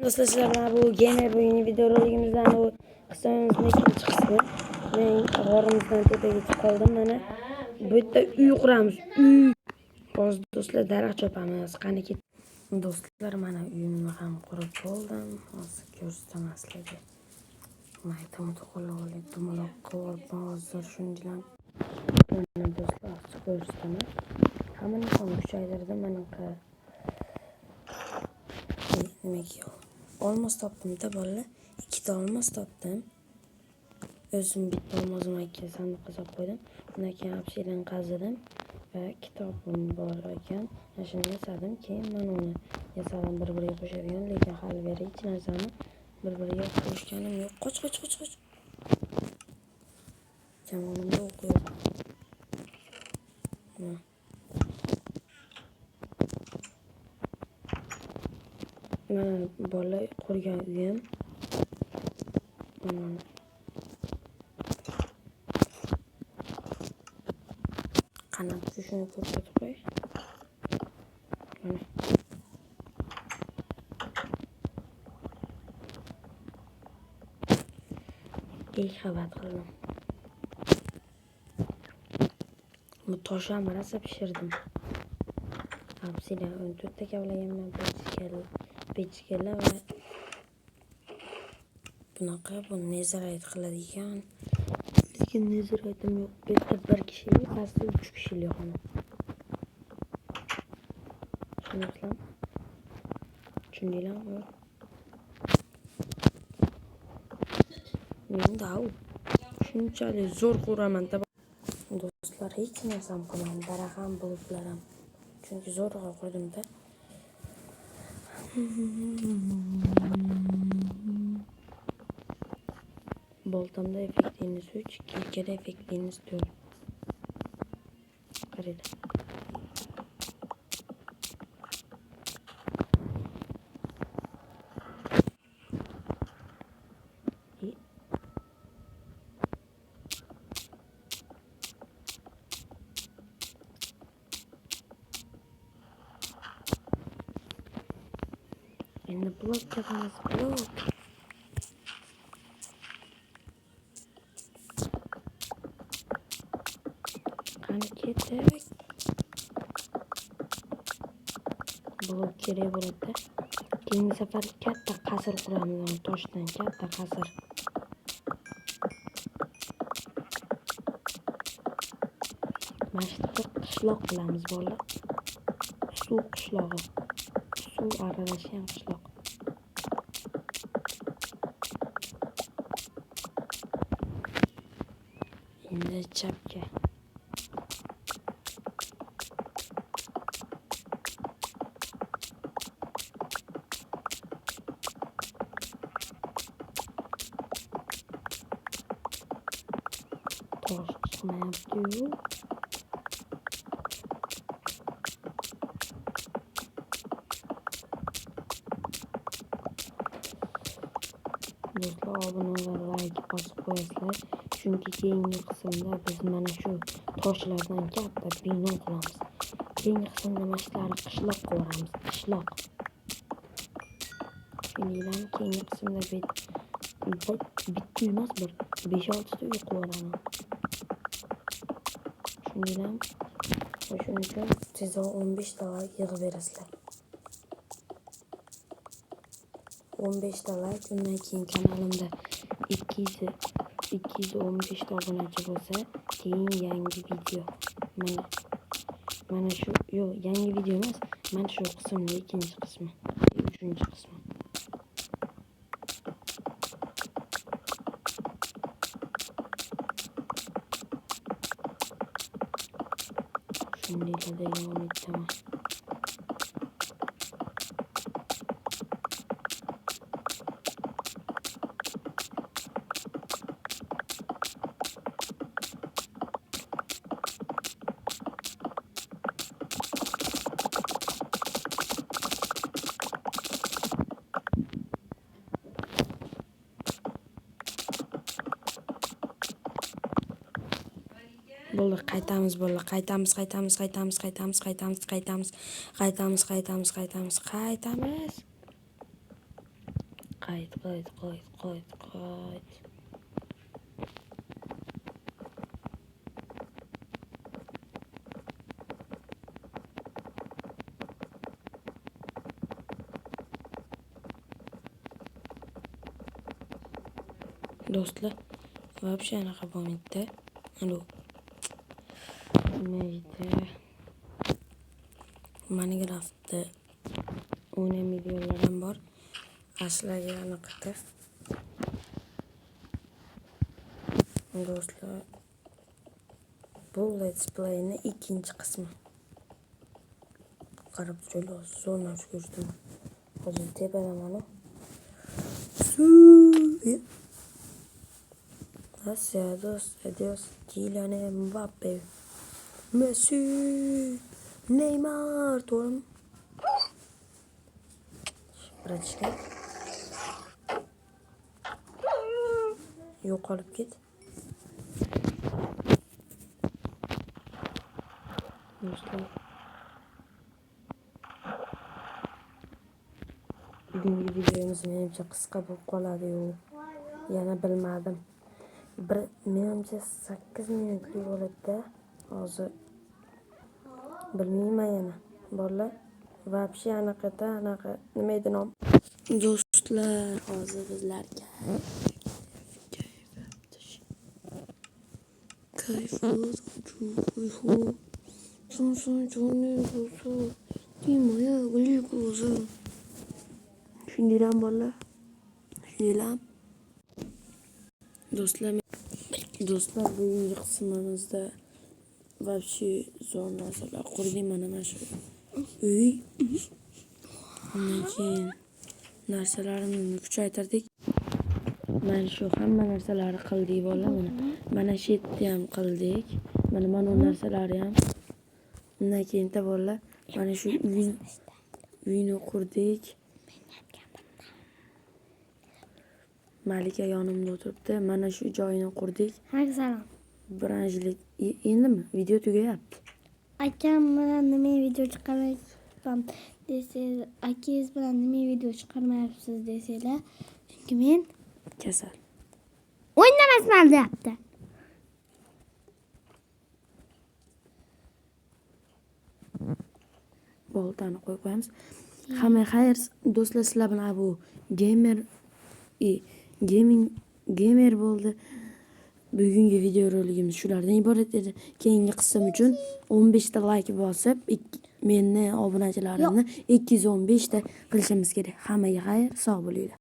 Do'stlar, sizlar bilan bu gamer bugungi videoroligimizdan o qismimizning ikkinchi qismi. Men g'orimizdan tepaga chiqib qoldim. Mana bu yerda uy quramiz. Hozir do'stlar daraxt chopamiz. Qani ket. Do'stlar, mana uyimni ham qurib bo'ldim. Hozir ko'rsataman sizlarga. Mayda qo'llarga dumaloq qilib hozir shundan. Mana do'stlar, ko'rsataman. Hammani ham kuchaytirdim mana nimaga olmos topdim-da bolalar. 2 ta olmos topdim. O'zim bitta olmosimni ikki sandiqqa solib qo'ydim. Undan keyin hapsidan qazidim va kitobim bor ekan. Shuni yasadim. Keyin men uni yasadim bir-biriga qo'shadigan, lekin hali beri hech narsani bir-biriga qo'shganim yo'q. Qoch. Jamoamda o'qiyapti. Mana bola qurgan uyim. Qanot shuni ko'rsatib qo'y. İlk qavat qildim. Bu tosh ham rosa pishirdim. Hapsida 14 ta kavlaganman pechkala va bunaqa bu nezarayt qiladigan. Lekin nezaraytim yo'q. Bu yerda 1 kishilik, pastda 3 kishilik xona. Tushundinglarmi? Men da shunchalik zo'r quraman. Do'stlar, hech narsam qilmadim. Daraxt ham, bulutlar ham. Chunki zo'rg'a qurdim-da. Boltamda effektiniz 3, kekada effektiniz 4. Qaraydi. Endi blok yapamiz, blok. Qani kerak. Blok kerak bo'ladi. Keyingi safar katta qasr quramiz, toshdan katta qasr. Mashqda qishloq qilamiz bolalar. Suv qishlog'i. Suv aralashgan qishloq. Endi chapga. Tosh chiqmayapti-yu. Do'stlar, obuna va like bosib qo'yasizlar. Chunki keyingi qismda biz mana shu toshlardan katta bino quramiz. Keyingi qismda mashqlarni qishloq quramiz. Qishloq. Tushundinglarmi? Keyingi qismda bitta emas, 5-6 ta uy quraman. Tushundinglarmi? Shuning uchun siz 15 ta like yig'ib berasizlar. 15 ta like, undan keyin kanalimda 215 ta obunachi bo'lsa, keyin yangi video. Mana shu, yo'q, yangi video emas, mana shu qismning ikkinchi qismi, 3-chi qismi. Shunday davom etaman. Bo'ldi, qaytamiz bolalar, qaytamiz. Qayt. Do'stlar, вообще anaqa bo'lmaydi. Alo. Neydi? Minecraft'da o'ynagan videolarim bor. Ashlaga anaqa. Do'stlar, bu let's play'ning ikkinchi qismi. Qarab turib, zo'rman ko'rdim. Hozir tepadan mana. Gracias, adiós, Kylian Mbappé, Messi, Neymar, to'g'rimi? Bratishka. Yo'qolib ket. Do'stlar, bugungi videomiz menimcha qisqa bo'lib qoladi-yu. Yana bilmadim. Menimcha 8 minutlik bo'ladi-da. Hozir bilmayman yana. Bolalar, вообще anaqa nima edi nom? Do'stlar, hozir bizlarga Shundiram bolalar. Do'stlar, bugungi qismimizda вообще zo'r narsalar qurdik. Mana shu uy. Undan keyin narsalarimizni kuchaytirdik. Mana shu hamma narsalarni qildik bolalar. Mana shu yerda ham qildik. Mana bu narsalarni ham. Undan keyin bolalar, mana shu uyni qurdik. Malika yonimda o'tiribdi. Mana shu joyini qurdik. Salom. Birinchilik endimi video tugayapti. Akam bilan nima video chiqarmayapman desangiz, akangiz bilan nima video chiqarmayapsiz desanglar, chunki men Kasal. o'ynamasman deyapti. Boltani qo'yib qo'yamiz. Hamma xayr do'stlar, sizlar bilan bu gamer bo'ldi. Bugungi video roligimiz shulardan iborat edi. Keyingi qism uchun 15 ta like bosib, meni obunachilarimni 215 ta qilishimiz kerak. Hammaga xayr, sog' bo'linglar.